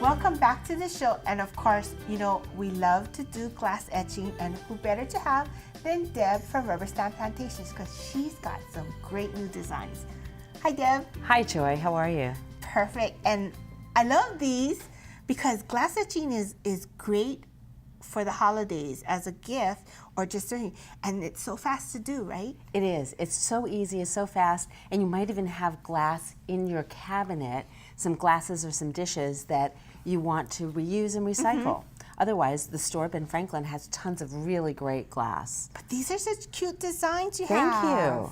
Welcome back to the show. And of course, you know, we love to do glass etching, and who better to have than Deb from Rubber Stamp Plantations, because she's got some great new designs. Hi, Deb. Hi, Joy. How are you? Perfect. And I love these because glass etching is great for the holidays as a gift or just something, and it's so fast to do, right? It is. It's so easy, it's so fast, and you might even have glass in your cabinet, some glasses or some dishes that you want to reuse and recycle. Otherwise, the store Ben Franklin has tons of really great glass. But these are such cute designs you Thank have. you.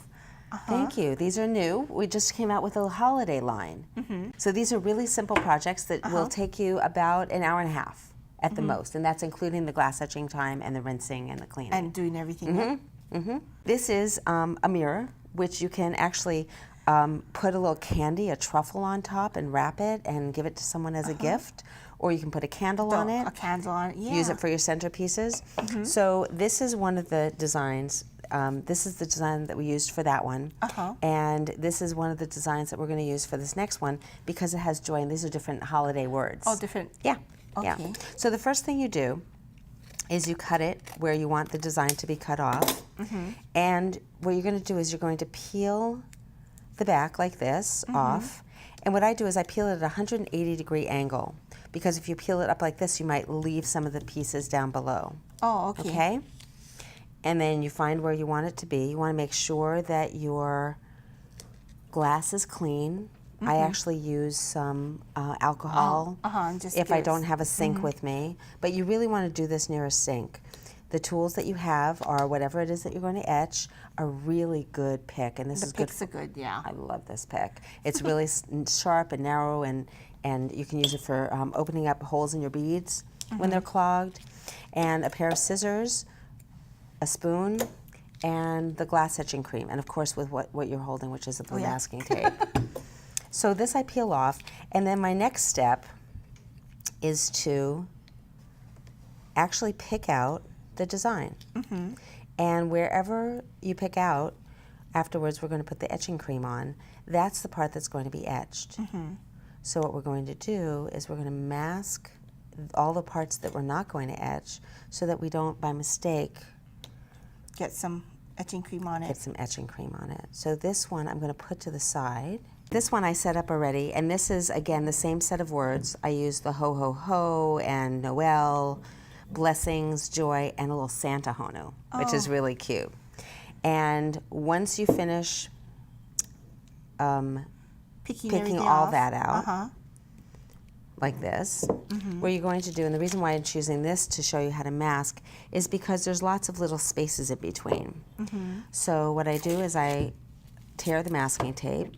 Thank you. These are new. We just came out with a holiday line. So these are really simple projects that will take you about an hour and a half at the most, and that's including the glass etching time and the rinsing and the cleaning. And doing everything. This is a mirror, which you can actually put a little candy, a truffle on top, and wrap it and give it to someone as a gift. Or you can put a candle on it. A candle on it, yeah. Use it for your centerpieces. So this is one of the designs. This is the design that we used for that one. And this is one of the designs that we're going to use for this next one because it has joy, and these are different holiday words. Oh, different. Yeah. Okay. Yeah. So the first thing you do is you cut it where you want the design to be cut off. And what you're going to do is you're going to peel the back like this off. And what I do is I peel it at a 180-degree angle, because if you peel it up like this, you might leave some of the pieces down below. Oh, okay. Okay? And then you find where you want it to be. You want to make sure that your glass is clean. I actually use some alcohol if I don't have a sink with me. But you really want to do this near a sink. The tools that you have, or whatever it is that you're going to etch, a really good pick. And this is good. The picks are good, yeah. I love this pick. It's really sharp and narrow, and you can use it for opening up holes in your beads when they're clogged. And a pair of scissors, a spoon, and the glass etching cream. And of course with what you're holding, which is a blue masking tape. So this I peel off, and then my next step is to actually pick out the design. And wherever you pick out, afterwards we're going to put the etching cream on. That's the part that's going to be etched. So what we're going to do is we're going to mask all the parts that we're not going to etch so that we don't, by mistake, get some etching cream on it. Get some etching cream on it. So this one I'm going to put to the side. This one I set up already, and this is, again, the same set of words. I use the ho, ho, ho, and Noel, blessings, joy, and a little Santa honu, which is really cute. And once you finish picking all that out, like this, what you're going to do, and the reason why I'm choosing this to show you how to mask is because there's lots of little spaces in between. So what I do is I tear the masking tape,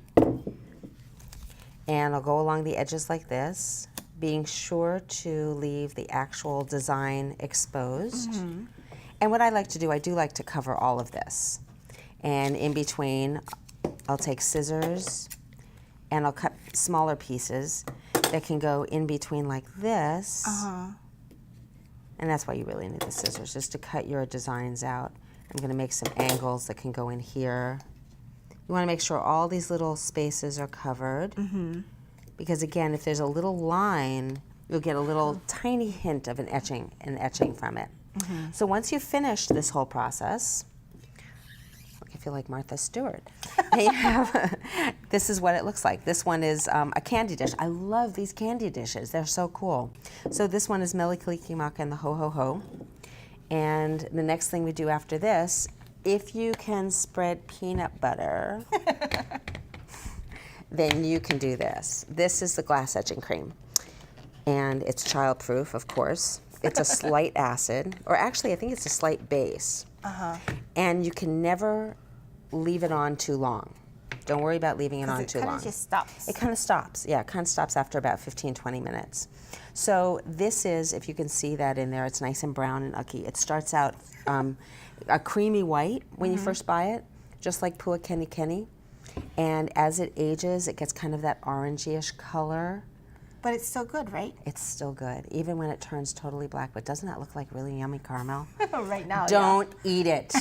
and I'll go along the edges like this, being sure to leave the actual design exposed. And what I like to do, I do like to cover all of this. And in between, I'll take scissors, and I'll cut smaller pieces that can go in between like this. And that's why you really need the scissors, just to cut your designs out. I'm going to make some angles that can go in here. You want to make sure all these little spaces are covered, because again, if there's a little line, you'll get a little tiny hint of an etching from it. So once you've finished this whole process, I feel like Martha Stewart. You have, this is what it looks like. This one is a candy dish. I love these candy dishes. They're so cool. So this one is Mele Kalikimaka and the Ho Ho Ho. And the next thing we do after this, if you can spread peanut butter, then you can do this. This is the glass etching cream. And it's child-proof, of course. It's a slight acid, or actually I think it's a slight base. And you can never leave it on too long. Don't worry about leaving it on too long. It kind of just stops. It kind of stops. Yeah, it kind of stops after about 15, 20 minutes. So this is, if you can see that in there, it's nice and brown and ucky. It starts out a creamy white when you first buy it, just like Pua Kenny Kenny. And as it ages, it gets kind of that orangey-ish color. But it's still good, right? It's still good, even when it turns totally black. But doesn't that look like really yummy caramel? Right now, Don't eat it.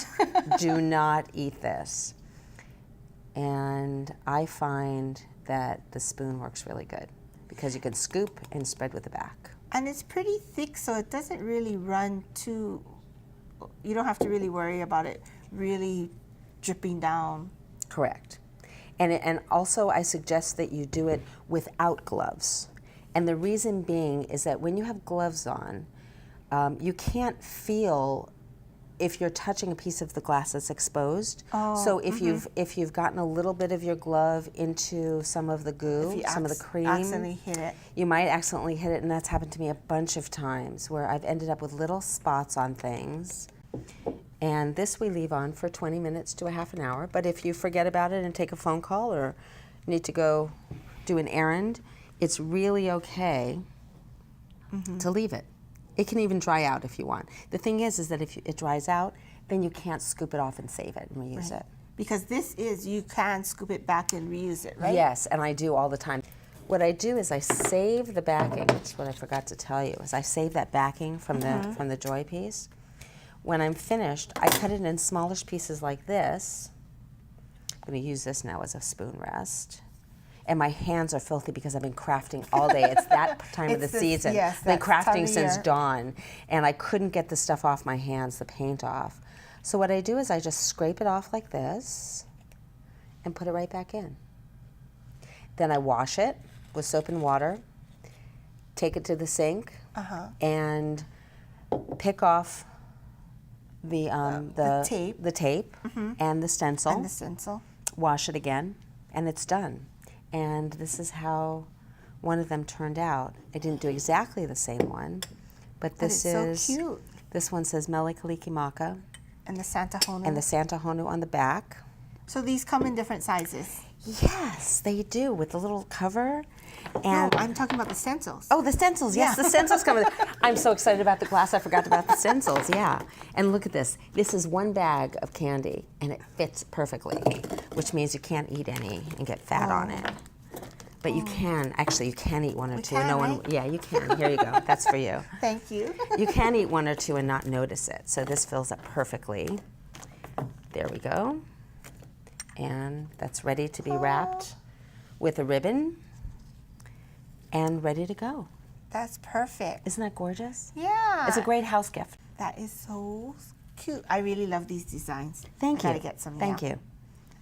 Do not eat this. And I find that the spoon works really good because you can scoop and spread with the back. And it's pretty thick, so it doesn't really run too, you don't have to really worry about it really dripping down. Correct. And also I suggest that you do it without gloves. And the reason being is that when you have gloves on, you can't feel if you're touching a piece of the glass that's exposed. So if you've gotten a little bit of your glove into some of the goo, some of the cream, accidentally hit it. You might accidentally hit it, and that's happened to me a bunch of times where I've ended up with little spots on things. And this we leave on for 20 minutes to a half an hour. But if you forget about it and take a phone call or need to go do an errand, it's really okay to leave it. It can even dry out if you want. The thing is that if it dries out, then you can't scoop it off and save it and reuse it. Because you can scoop it back and reuse it, right? Yes, and I do all the time. What I do is I save the backing. That's what I forgot to tell you, is I save that backing from the joy piece. When I'm finished, I cut it in smallish pieces like this. I'm going to use this now as a spoon rest. And my hands are filthy because I've been crafting all day. It's that time of the season. Yes, I've been crafting since year. dawn, and I couldn't get the stuff off my hands, the paint off. So what I do is I just scrape it off like this and put it right back in. Then I wash it with soap and water, take it to the sink, and pick off the tape and the stencil. And the stencil. Wash it again, and it's done. And this is how one of them turned out. I didn't do exactly the same one, but this is so cute. This one says Mele Kalikimaka. And the Santa Honu. And the Santa Honu on the back. So these come in different sizes. Yes, they do, with the little cover. And no, I'm talking about the stencils. Oh, the stencils. Yes, the stencils come in. I'm so excited about the glass, I forgot about the stencils. Yeah. And look at this. This is one bag of candy, and it fits perfectly, which means you can't eat any and get fat on it. But you can, actually, you can eat one or two. Right? Yeah, you can. Here you go. That's for you. Thank you. You can eat one or two and not notice it. So this fills up perfectly. There we go. And that's ready to be wrapped with a ribbon and ready to go. That's perfect. Isn't that gorgeous? Yeah. It's a great house gift. That is so cute. I really love these designs. Thank you. I gotta get some now. Thank you.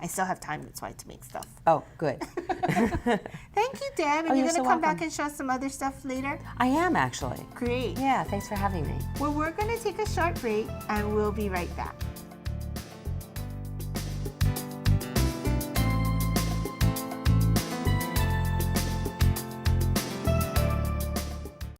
I still have time, that's why, to make stuff. Oh, good. Thank you, Deb. And you're so gonna come back welcome. and show us some other stuff later? I am, actually. Great. Yeah, thanks for having me. Well, we're gonna take a short break and we'll be right back.